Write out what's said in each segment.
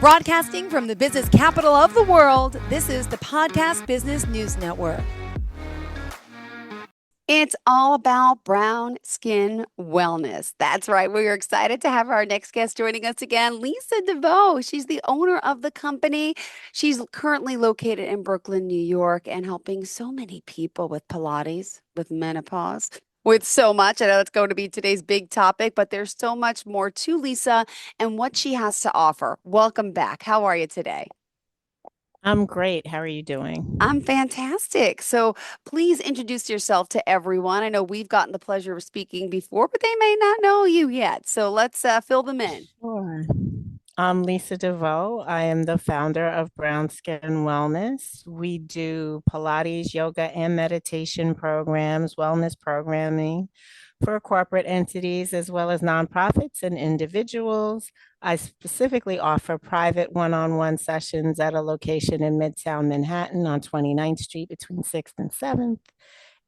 Broadcasting from the business capital of the world, this is the Podcast Business News Network. It's all about brown skin wellness. That's right. We're excited to have our next guest joining us again, Lisa Deveaux. She's the owner of the company. She's currently located in Brooklyn, New York, and helping so many people with Pilates, with menopause, with so much. I know it's going to be today's big topic, but there's so much more to Lisa and what she has to offer. Welcome back. How are you today? I'm great. How are you doing? I'm fantastic. So please introduce yourself to everyone. I know we've gotten the pleasure of speaking before, but they may not know you yet. So let's fill them in. Sure. I'm Lisa Deveaux. I am the founder of Brown Skin Wellness. We do Pilates, yoga, and meditation programs, wellness programming for corporate entities as well as nonprofits and individuals. I specifically offer private one-on-one sessions at a location in Midtown Manhattan on 29th Street between 6th and 7th.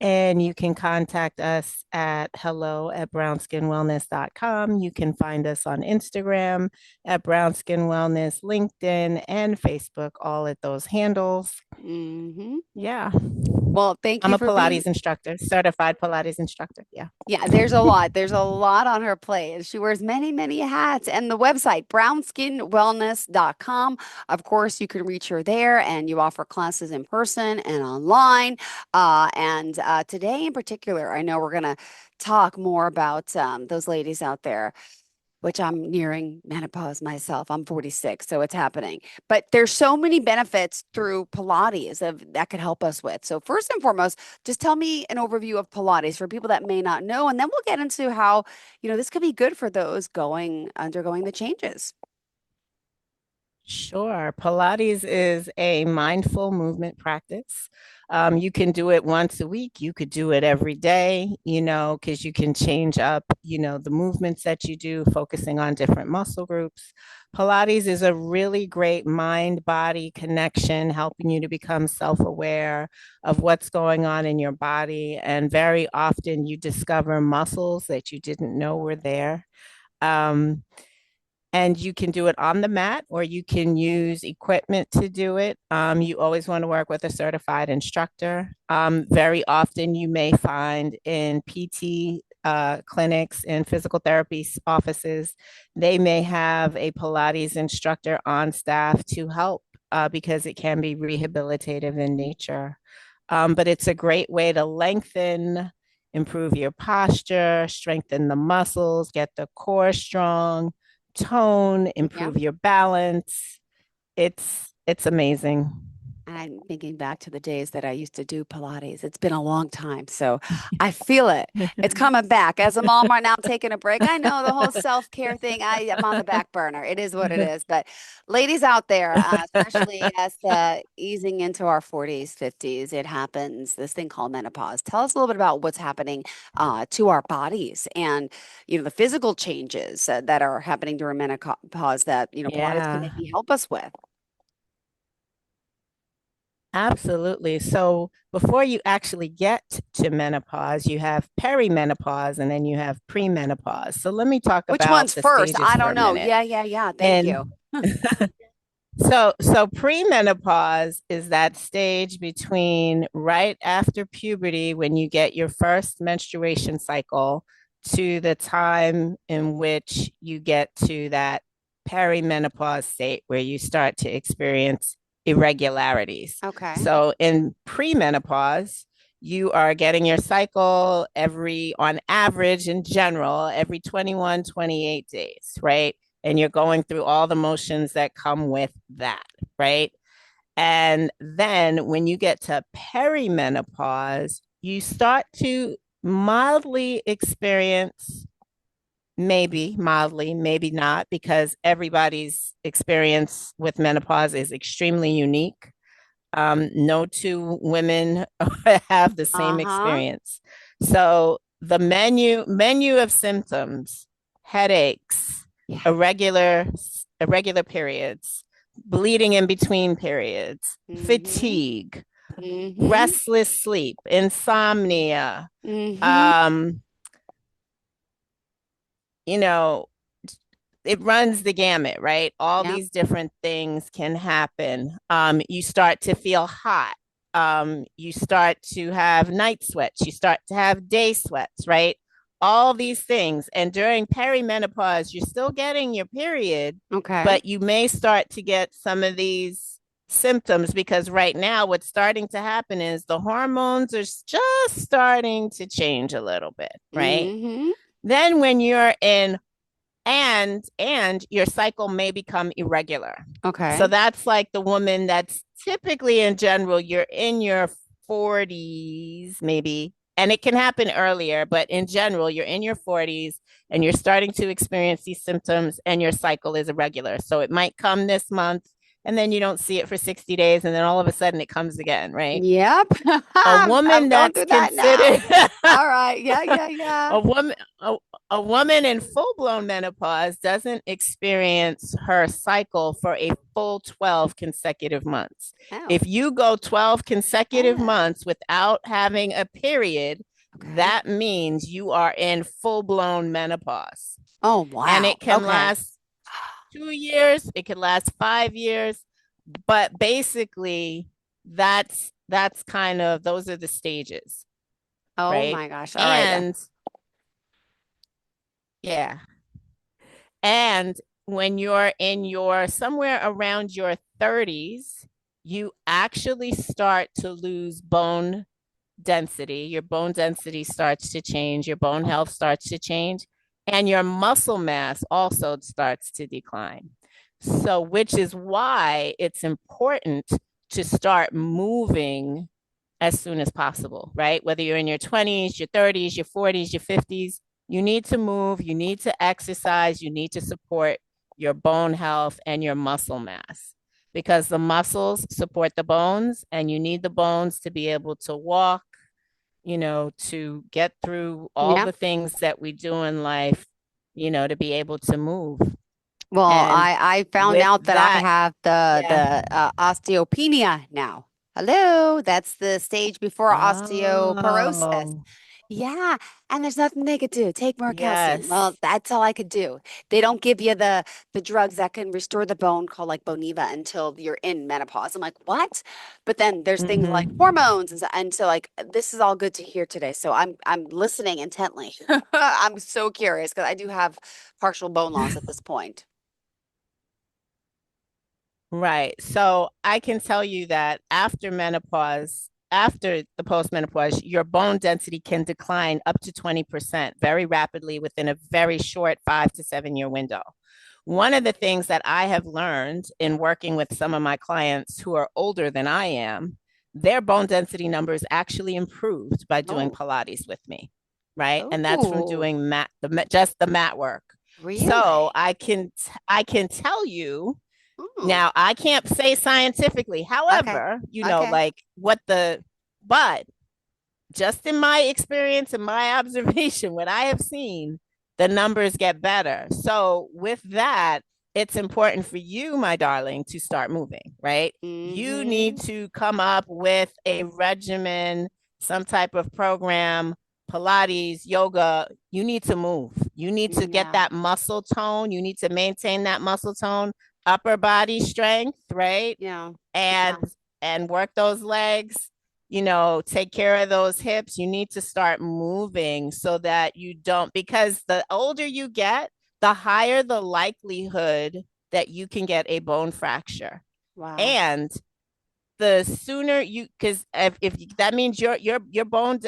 And you can contact us at hello@brownskinwellness.com. You can find us on Instagram at Brown Skin Wellness, LinkedIn, and Facebook, all at those handles. hmm Yeah. Well, thank I'm you a for being. Pilates instructor, certified Pilates instructor. Yeah. Yeah, there's a lot. There's a lot on her plate. She wears many, many hats. And the website, brownskinwellness.com. Of course, you can reach her there and you offer classes in person and online. And today in particular, I know we're going to talk more about those ladies out there, which I'm nearing menopause myself. I'm 46, so it's happening. But there's so many benefits through Pilates that could help us with. So first and foremost, just tell me an overview of Pilates for people that may not know, and then we'll get into how, this could be good for those undergoing the changes. Sure. Pilates is a mindful movement practice. You can do it once a week. You could do it every day, because you can change up, the movements that you do, focusing on different muscle groups. Pilates is a really great mind-body connection, helping you to become self-aware of what's going on in your body. And very often you discover muscles that you didn't know were there. Um, and you can do it on the mat or you can use equipment to do it. You always want to work with a certified instructor. Very often you may find in PT clinics and physical therapy offices, they may have a Pilates instructor on staff to help because it can be rehabilitative in nature. But it's a great way to lengthen, improve your posture, strengthen the muscles, get the core strong, tone, Yeah. improve your balance. It's amazing. I'm thinking back to the days that I used to do Pilates. It's been a long time, so I feel it. It's coming back. As a mom right now, I'm taking a break. I know the whole self-care thing. I'm on the back burner. It is what it is. But ladies out there, especially as easing into our 40s, 50s, it happens. This thing called menopause. Tell us a little bit about what's happening to our bodies and the physical changes that are happening during menopause that Pilates can Yeah, maybe help us with. absolutely. So before you actually get to menopause, you have perimenopause and then you have premenopause. So let me talk Which about one's the first? stages I for don't a know. minute. Yeah. Thank And you. so premenopause is that stage between right after puberty when you get your first menstruation cycle to the time in which you get to that perimenopause state where you start to experience irregularities. Okay. So in premenopause, you are getting your cycle on average in general, every 21, 28 days, right? And you're going through all the motions that come with that, right? And then when you get to perimenopause, you start to mildly experience, maybe mildly, maybe not, because everybody's experience with menopause is extremely unique. No two women have the same Uh-huh. experience. So the menu of symptoms, headaches, Yeah. irregular irregular periods, bleeding in between periods, Mm-hmm. fatigue, Mm-hmm. restless sleep, insomnia, Mm-hmm. um, you know, it runs the gamut, right? All Yep. these different things can happen. You start to feel hot. You start to have night sweats. You start to have day sweats, right? All these things. And during perimenopause, you're still getting your period, Okay. but you may start to get some of these symptoms because right now what's starting to happen is the hormones are just starting to change a little bit, right? Mm-hmm. Then when you're in and your cycle may become irregular. So Okay. that's like the woman that's typically in general, you're in your 40s, maybe, and it can happen earlier, but in general, you're in your 40s and you're starting to experience these symptoms and your cycle is irregular. So it might come this month and then you don't see it for 60 days and then all of a sudden it comes again, right? Yep. A I'm woman going that's through that now. considered All right. Yeah, yeah, yeah. a woman a woman in full-blown menopause doesn't experience her cycle for a full 12 consecutive months. Oh. If you go 12 consecutive Ah, months without having a period, okay. that means you are in full-blown menopause. Oh, And wow. it can Okay. last 2 years, it can last 5 years, but basically that's kind of those are the stages, Oh right? my gosh. All right. And yeah. And when you're in your somewhere around your 30s, you actually start to lose bone density. Your bone density starts to change, your bone health starts to change, and your muscle mass also starts to decline. So, which is why it's important to start moving as soon as possible, right? Whether you're in your 20s, your 30s, your 40s, your 50s, you need to move, you need to exercise, you need to support your bone health and your muscle mass because the muscles support the bones and you need the bones to be able to walk, to get through all Yep. the things that we do in life, to be able to move. Well, And I found with out that I that, have the yeah. osteopenia now. Hello, that's the stage before osteoporosis. Oh, Yeah, and there's nothing they could do. Take more calcium. Well, yes. that's all I could do. They don't give you the drugs that can restore the bone called like Boniva until you're in menopause. I'm like, what? But then there's things like Hmm. hormones and so like this is all good to hear today. So I'm listening intently. I'm so curious because I do have partial bone loss at this point. Right. So I can tell you that after menopause, after the postmenopause, your bone density can decline up to 20% very rapidly within a very short 5 to 7 year window. One of the things that I have learned in working with some of my clients who are older than I am, their bone density numbers actually improved by doing Oh, Pilates with me. Right. And that's from oh, doing just the mat work. So really? I can tell you Oh, now, I can't say scientifically. okay, However, okay. like but just in my experience and my observation, what I have seen, the numbers get better. So, with that, it's important for you, my darling, to start moving, right? You need Mm-hmm. to come up with a regimen, some type of program, Pilates, yoga. You need to move. You need to get Yeah, that muscle tone. You need to maintain that muscle tone, upper body strength, right? yeah, yeah. and and work those legs, take care of those hips. You need to start moving so that you don't, because the older you get, the higher the likelihood that you can get a bone fracture. Wow. And the sooner you, because if that means your bone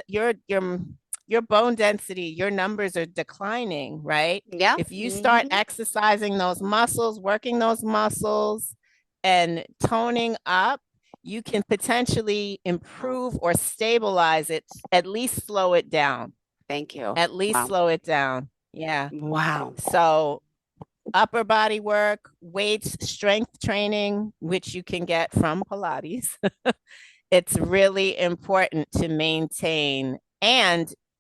your bone density, your numbers are declining, right? Yeah. If you start Mm-hmm. exercising those muscles, working those muscles and toning up, you can potentially Oh, improve or stabilize it, at least slow it down. thank you. At least Wow. slow it down. Yeah. Wow. So upper body work, weights, strength training, which you can get from Pilates. It's really important to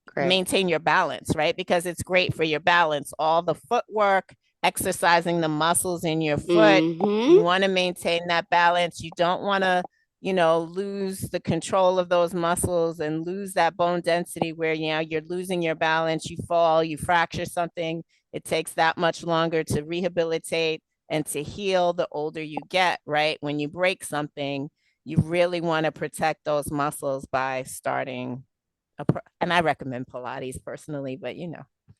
Great. maintain your balance, right? Because it's great for your balance, all the footwork, exercising the muscles in your foot. You Mm-hmm. want to maintain that balance. You don't want to, lose the control of those muscles and lose that bone density where, you're losing your balance, you fall, you fracture something. It takes that much longer to rehabilitate and to heal the older you get, right? When you break something, you really want to protect those muscles by starting and I recommend Pilates personally, but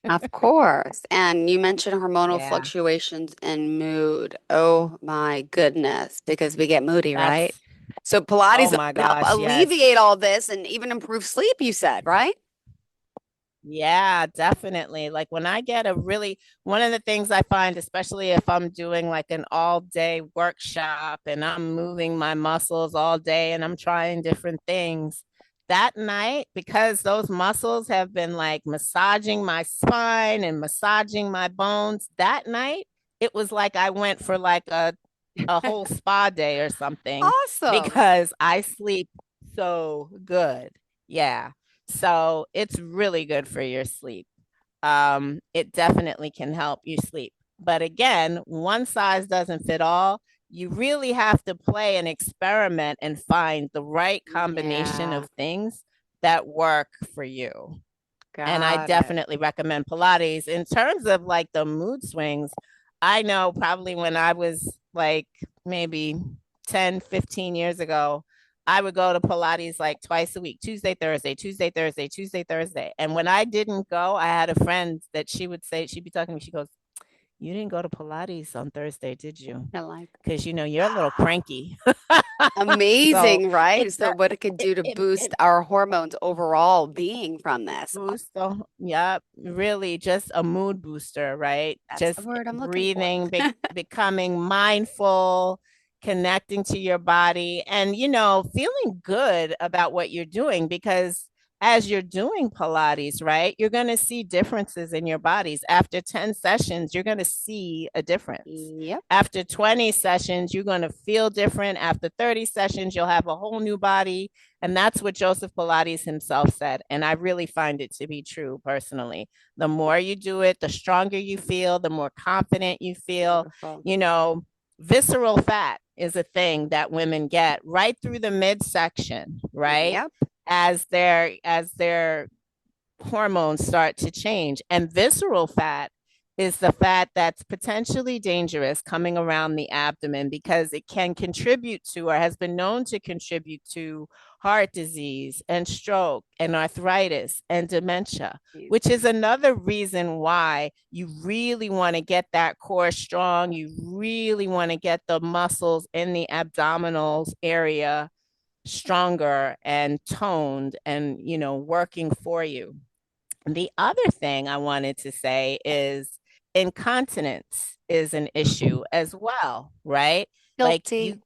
Of course. And you mentioned hormonal yeah, fluctuations and mood. Oh my goodness, because we get moody, right? that's, So oh Pilates my can help gosh, yes. alleviate all this and even improve sleep, you said, right? Yeah, definitely. Like when I get one of the things I find, especially if I'm doing like an all day workshop and I'm moving my muscles all day and I'm trying different things, that night, because those muscles have been like massaging my spine and massaging my bones, that night, it was like I went for like a whole spa day or something Awesome. because I sleep so good. Yeah. So it's really good for your sleep. It definitely can help you sleep. But again, one size doesn't fit all. You really have to play and experiment and find the right combination Yeah, of things that work for you. And I got it. definitely recommend Pilates. In terms of like the mood swings, I know probably when I was like maybe 10, 15 years ago, I would go to Pilates like twice a week, Tuesday, Thursday, Tuesday, Thursday, Tuesday, Thursday. And when I didn't go, I had a friend that she would say, she'd be talking to me, she goes, "You didn't go to Pilates on Thursday, did you? I like Because, you're a little cranky." So amazing, right? it, So what it could do to it boost our hormones overall being from this. Oh, boost yeah, really just a mood booster, right? that's the Just word I'm looking for. breathing, becoming mindful, connecting to your body, and feeling good about what you're doing, because as you're doing Pilates, right, you're going to see differences in your bodies. After 10 sessions, you're going to see a difference. Yep. After 20 sessions, you're going to feel different. After 30 sessions, you'll have a whole new body. And that's what Joseph Pilates himself said. And I really find it to be true personally. The more you do it, the stronger you feel, the more confident you feel. Beautiful. You know, Visceral fat is a thing that women get right through the midsection, right? Yep. As their hormones start to change. And visceral fat is the fat that's potentially dangerous coming around the abdomen because it can contribute to, or has been known to contribute to, heart disease and stroke and arthritis and dementia, which is another reason why you really want to get that core strong. You really want to get the muscles in the abdominals area stronger and toned and, working for you. The other thing I wanted to say is incontinence is an issue as well, right? Like Guilty.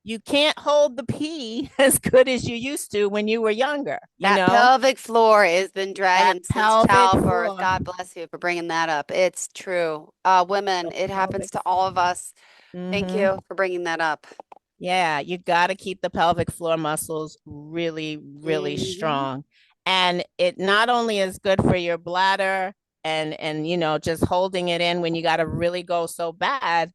you can't hold the pee as good as you used to when you were younger, That pelvic floor has been that dragging since pelvic childbirth. floor, God bless you for bringing that up. It's true. Women, the it happens pelvic to all of us. Thank mm-hmm. you for bringing that up. Yeah, you got to keep the pelvic floor muscles really, really Hmm. strong. And it not only is good for your bladder and just holding it in when you got to really go so bad,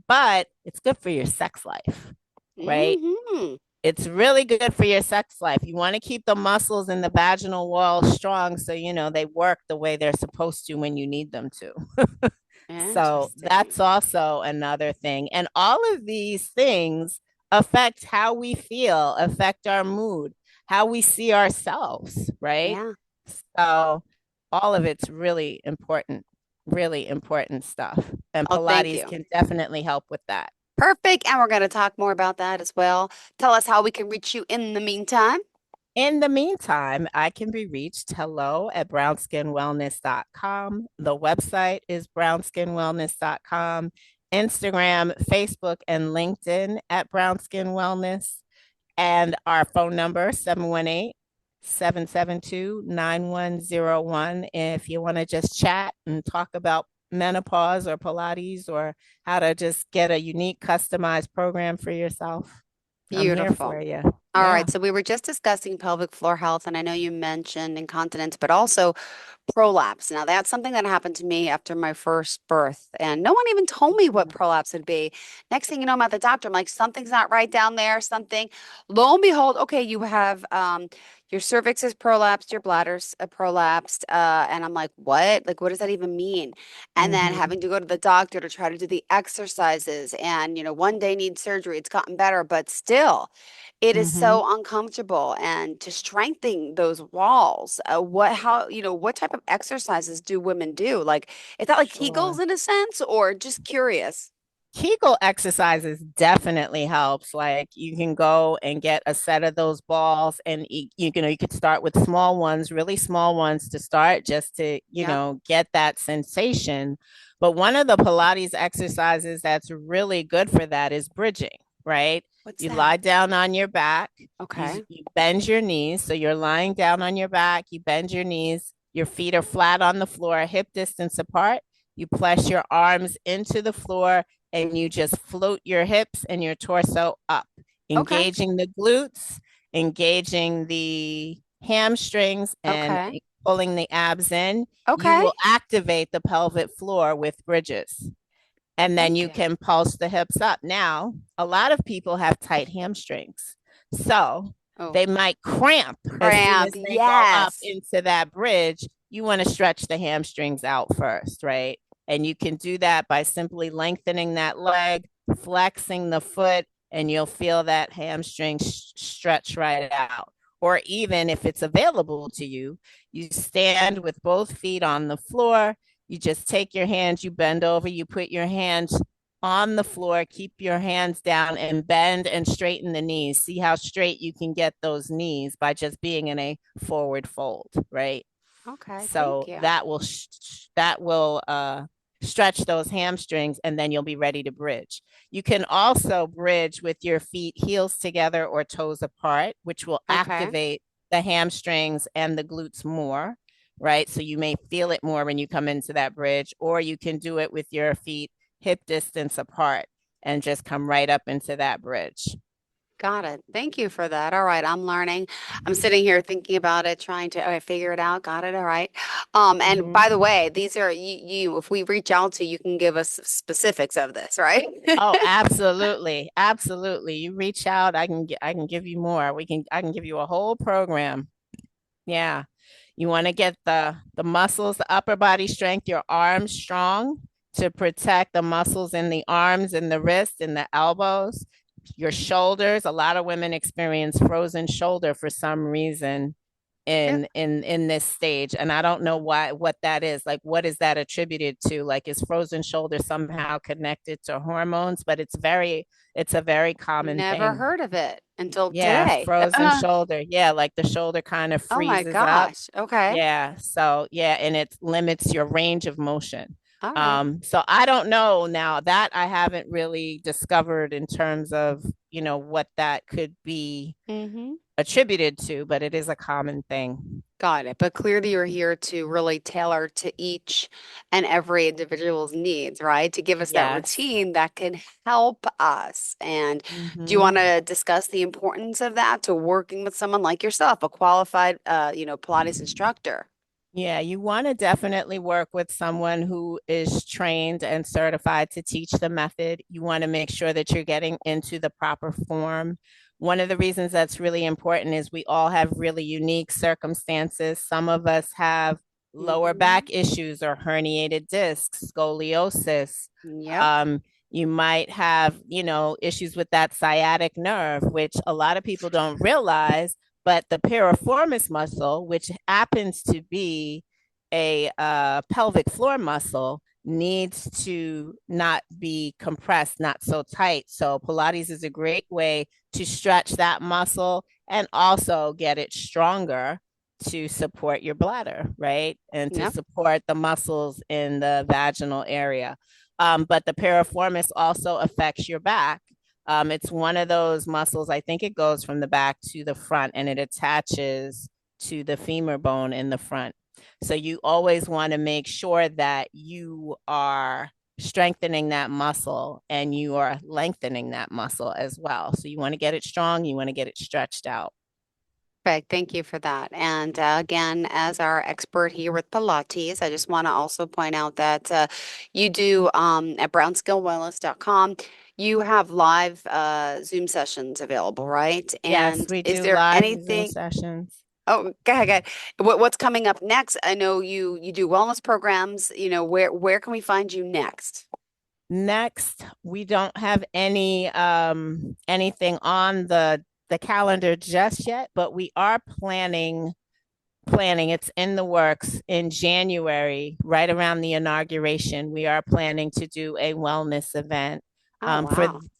but it's good for your sex life, right? Hmm. It's really good for your sex life. You want to keep the muscles in the vaginal wall strong so they work the way they're supposed to when you need them to. So Interesting. that's also another thing. And all of these things affect how we feel, affect our mood, how we see ourselves, right? Yeah. So all of it's really important stuff. And Oh, thank Pilates you. can definitely help with that. Perfect. And we're going to talk more about that as well. Tell us how we can reach you in the meantime. In the meantime, I can be reached hello@brownskinwellness.com. The website is brownskinwellness.com. Instagram, Facebook, and LinkedIn at Brown Skin Wellness. And our phone number, 718-772-9101. If you want to just chat and talk about menopause or Pilates or how to just get a unique customized program for yourself, I'm here for Beautiful. you. All Yeah. right. So we were just discussing pelvic floor health, and I know you mentioned incontinence, but also prolapse. Now, that's something that happened to me after my first birth, and no one even told me what prolapse would be. Next thing you know, I'm at the doctor. I'm like, something's not right down there, something. Lo and behold, okay, your cervix is prolapsed, your bladder's prolapsed. And I'm like, what? Like, what does that even mean? And then Mm-hmm. having to go to the doctor to try to do the exercises. And, one day needs surgery. It's gotten better, but still, it is Mm-hmm. so uncomfortable. And to strengthen those walls, what type of exercises do women do? Like, is that like Kegels Sure. in a sense, or just curious? Kegel exercises definitely helps. Like you can go and get a set of those balls, and you could start with small ones, really small ones to start, just to Yep. get that sensation. But one of the Pilates exercises that's really good for that is bridging, right? What's You that? lie down on your back, Okay. you bend your knees. So you're lying down on your back, you bend your knees, your feet are flat on the floor, hip distance apart. You press your arms into the floor and you just float your hips and your torso up, Okay. engaging the glutes, engaging the hamstrings, and Okay. pulling the abs in. You Okay. will activate the pelvic floor with bridges. And then Thank you you. can pulse the hips up. Now, a lot of people have tight hamstrings. So Oh, they might cramp as soon cramp. as they go up Yes. into that bridge. You want to stretch the hamstrings out first, right? And you can do that by simply lengthening that leg, flexing the foot, and you'll feel that hamstring stretch right out. Or even if it's available to you, you stand with both feet on the floor. You just take your hands, you bend over, you put your hands on the floor, keep your hands down and bend and straighten the knees. See how straight you can get those knees by just being in a forward fold, right? Okay. Thank So you. that will stretch those hamstrings, and then you'll be ready to bridge. You can also bridge with your feet heels together or toes apart, which will Okay. activate the hamstrings and the glutes more, right? So you may feel it more when you come into that bridge, or you can do it with your feet hip distance apart and just come right up into that bridge. Got it. Thank you for that. All right. I'm learning. I'm sitting here thinking about it, trying to figure it out. Got it. All right. And by the Mm-hmm. way, these are if we reach out to you, you can give us specifics of this, right? Oh, absolutely. Absolutely. You reach out, I can give you more. I can give you a whole program. Yeah. You want to get the muscles, the upper body strength, your arms strong to protect the muscles in the arms and the wrists and the elbows, your shoulders. A lot of women experience frozen shoulder for some reason Yep. in this stage, and I don't know what that is. Like, what is that attributed to? Like, is frozen shoulder somehow connected to hormones? But it's a very common Never thing. heard of it until Yeah, today. frozen shoulder. Yeah, like the shoulder kind of Oh my freezes up. gosh. Okay. Yeah, so yeah, and it limits your range of motion. All right. So I don't know now, that I haven't really discovered in terms of, what that could be Mm-hmm. attributed to, but it is a common thing. Got it. But clearly, you're here to really tailor to each and every individual's needs, right? To give us that Yes. routine that can help us. And do you want Hmm. to discuss the importance of that to working with someone like yourself, a qualified, Pilates instructor? Yeah, you want to definitely work with someone who is trained and certified to teach the method. You want to make sure that you're getting into the proper form. One of the reasons that's really important is we all have really unique circumstances. Some of us have lower Hmm. back issues or herniated discs, scoliosis. Yep. Um, you might have, issues with that sciatic nerve, which a lot of people don't realize, but the piriformis muscle, which happens to be a pelvic floor muscle, needs to not be compressed, not so tight. So Pilates is a great way to stretch that muscle and also get it stronger to support your bladder, right? And to Yep. support the muscles in the vaginal area. But the piriformis also affects your back. It's one of those muscles, I think it goes from the back to the front and it attaches to the femur bone in the front. So you always want to make sure that you are strengthening that muscle and you are lengthening that muscle as well. So you want to get it strong, you want to get it stretched out. Perfect. Thank you for that. And again, as our expert here with Pilates, I just want to also point out that you do at brownskillwellness.com, you have live Zoom sessions available, right? Yes, And we is do there live Zoom anything? sessions. Oh, go ahead, go ahead. What's coming up next? I know you do wellness programs. Where can we find you next? Next, we don't have anything on the calendar just yet, but we are planning. It's in the works in January, right around the inauguration. We are planning to do a wellness event Oh,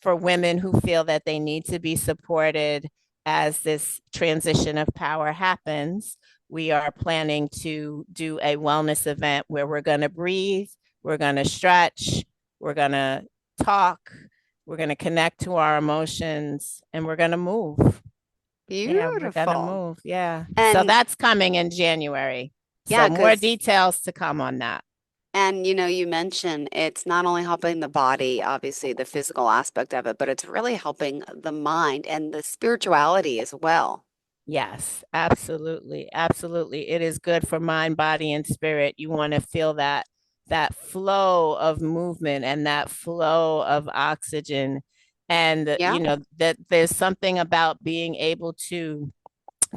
for wow. women who feel that they need to be supported as this transition of power happens. We are planning to do a wellness event where we're going to breathe, we're going to stretch, we're going to talk, we're going to connect to our emotions, and we're going to move. Yeah, we're gonna Beautiful. move. Yeah. So And that's coming in January. yeah, So more because details to come on that. and you mentioned it's not only helping the body, obviously the physical aspect of it, but it's really helping the mind and the spirituality as well. Yes, absolutely. Absolutely. It is good for mind, body, and spirit. You want to feel that flow of movement and that flow of oxygen. And Yeah. that there's something about being able to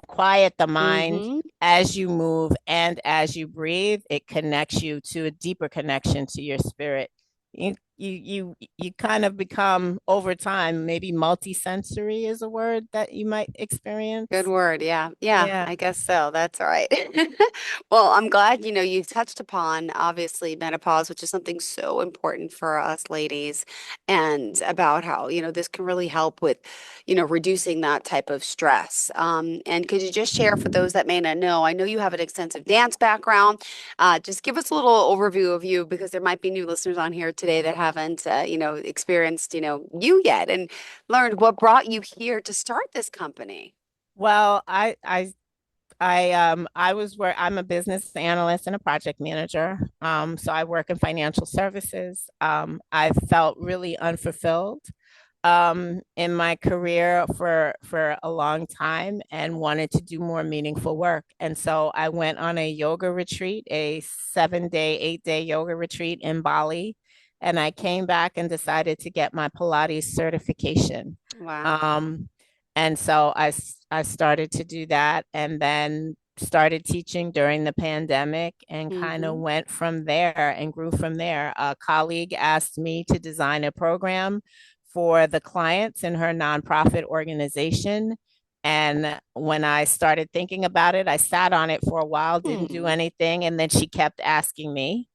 quiet the mind Mm-hmm. as you move and as you breathe. It connects you to a deeper connection to your spirit. You kind of become over time, maybe multisensory is a word that you might Good experience. word. Yeah. Yeah, Yeah. I guess so. That's all right. Well, I'm glad, you touched upon obviously menopause, which is something so important for us ladies, and about how, this can really help with, reducing that type of stress. And could you just share for those that may not know, I know you have an extensive dance background. Just give us a little overview of you because there might be new listeners on here today that haven't, experienced, you yet and learned what brought you here to start this company. Well, I was where I'm a business analyst and a project manager. So I work in financial services. I felt really unfulfilled in my career for a long time and wanted to do more meaningful work. And so I went on a yoga retreat, a 7-day, 8-day yoga retreat in Bali. And I came back and decided to get my Pilates certification. Wow. Um, and so I started to do that and then started teaching during the pandemic and kind of Mm-hmm. went from there and grew from there. A colleague asked me to design a program for the clients in her nonprofit organization. And when I started thinking about it, I sat on it for a while, didn't do Hmm. anything. And then she kept asking me.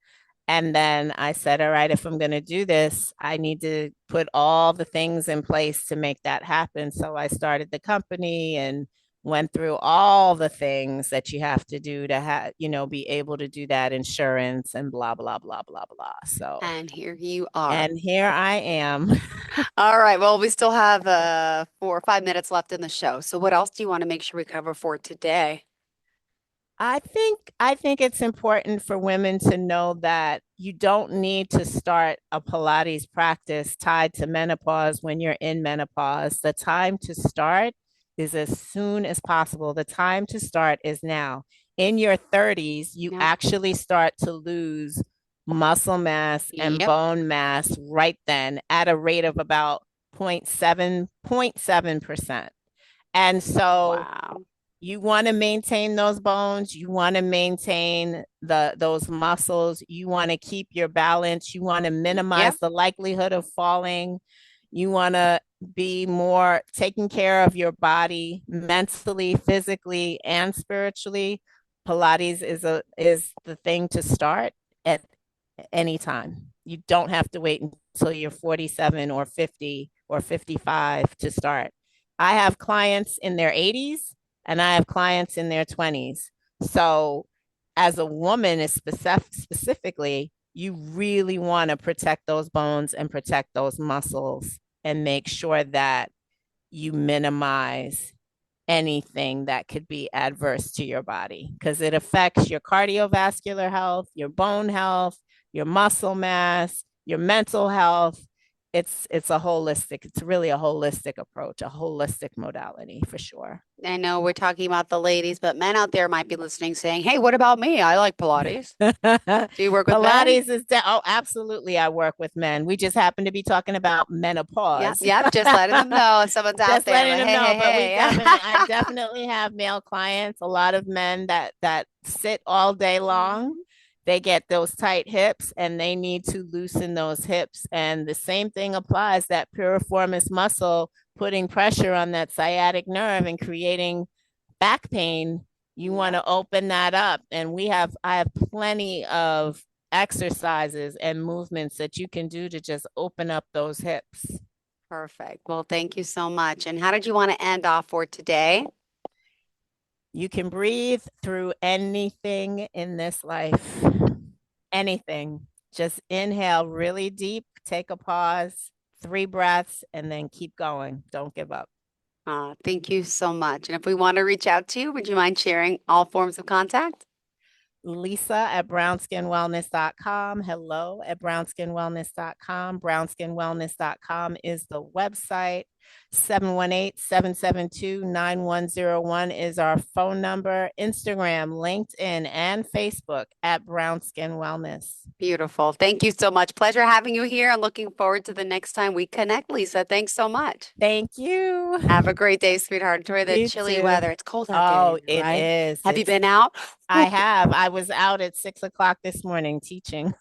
And then I said, all right, if I'm going to do this, I need to put all the things in place to make that happen. So I started the company and went through all the things that you have to do to have, be able to do that insurance and blah, blah, blah, blah, blah. So, And here you are. and here I am. All right. Well, we still have 4 or 5 minutes left in the show. So what else do you want to make sure we cover for today? I think it's important for women to know that you don't need to start a Pilates practice tied to menopause when you're in menopause. The time to start is as soon as possible. The time to start is now. In your 30s, you Yep. actually start to lose muscle mass and Yep. bone mass right then at a rate of about 0.7%. And so Wow. you want to maintain those bones, you want to maintain those muscles, you want to keep your balance, you want to Yep. minimize the likelihood of falling, you want to be more taking care of your body mentally, physically, and spiritually. Pilates is the thing to start at any time. You don't have to wait until you're 47 or 50 or 55 to start. I have clients in their 80s and I have clients in their 20s. So, as a woman, specifically, you really want to protect those bones and protect those muscles and make sure that you minimize anything that could be adverse to your body because it affects your cardiovascular health, your bone health, your muscle mass, your mental health. it's really a holistic approach, a holistic modality for sure. I know we're talking about the ladies, but men out there might be listening saying, hey, what about me? I like Pilates. Do you work with Pilates men? oh, absolutely. I work with men. We just happen to be talking about menopause. Yep. Just letting them know if someone's out Just there. letting Like, them hey, know. But hey, I definitely have male clients, a lot of men that sit all day long. They get those tight hips and they need to loosen those hips. And the same thing applies, that piriformis muscle putting pressure on that sciatic nerve and creating back pain. You want to open that up. And I have plenty of exercises and movements that you can do to just open up those hips. Perfect. Well, thank you so much. And how did you want to end off for today? You can breathe through anything in this life. Anything. Just inhale really deep, take a pause, 3 breaths, and then keep going. Don't give up. Thank you so much. And if we want to reach out to you, would you mind sharing all forms of contact? Lisa@brownskinwellness.com. hello@brownskinwellness.com. brownskinwellness.com is the website. 718-772-9101 is our phone number. Instagram, LinkedIn, and Facebook @brownskinwellness. Beautiful. Thank you so much. Pleasure having you here and looking forward to the next time we connect, Lisa. Thanks so much. Thank you. Have a great day, sweetheart. Enjoy the You chilly too. weather. It's cold out there, right? It is. Have you been out? I have. I was out at 6 o'clock this morning teaching.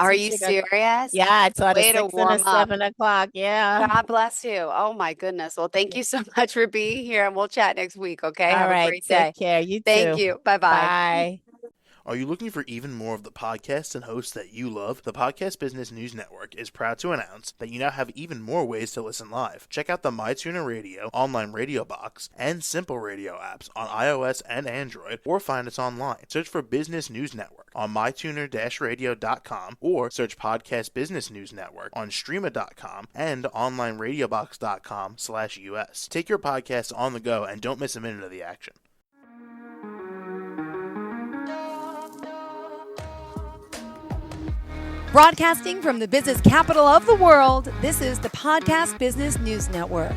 Are you serious? Yeah, I taught Way at to 6 and warm a up. 7 o'clock. Yeah. God bless you. Oh my goodness. Well, thank you so much for being here, and we'll chat next week. Okay. All Have right. a great day. Take care. You too. Thank you. Bye-bye. Bye. Are you looking for even more of the podcasts and hosts that you love? The Podcast Business News Network is proud to announce that you now have even more ways to listen live. Check out the MyTuner Radio, online radio box, and Simple Radio apps on iOS and Android, or find us online. Search for Business News Network on mytuner-radio.com, or search Podcast Business News Network on streama.com and onlineradiobox.com/US. Take your podcast on the go and don't miss a minute of the action. Broadcasting from the business capital of the world, this is the Podcast Business News Network.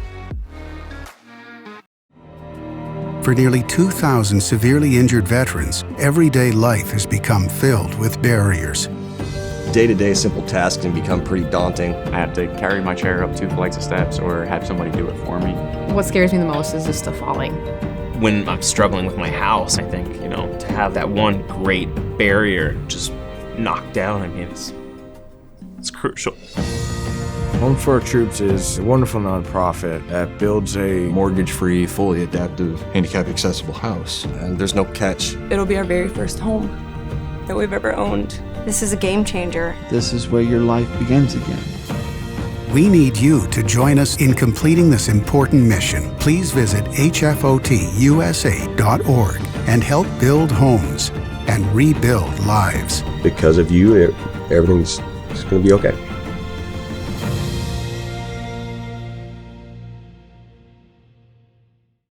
For nearly 2,000 severely injured veterans, everyday life has become filled with barriers. Day-to-day simple tasks can become pretty daunting. I have to carry my chair up 2 flights of steps or have somebody do it for me. What scares me the most is just the falling. When I'm struggling with my house, I think, to have that one great barrier just knocked down, it's crucial. Home for Our Troops is a wonderful nonprofit that builds a Mortgage-free, fully adaptive, handicap-accessible house. And there's no catch. It'll be our very first home that we've ever owned. This is a game changer. This is where your life begins again. We need you to join us in completing this important mission. Please visit hfotusa.org and help build homes and rebuild lives. Because of you, everything's going to be okay.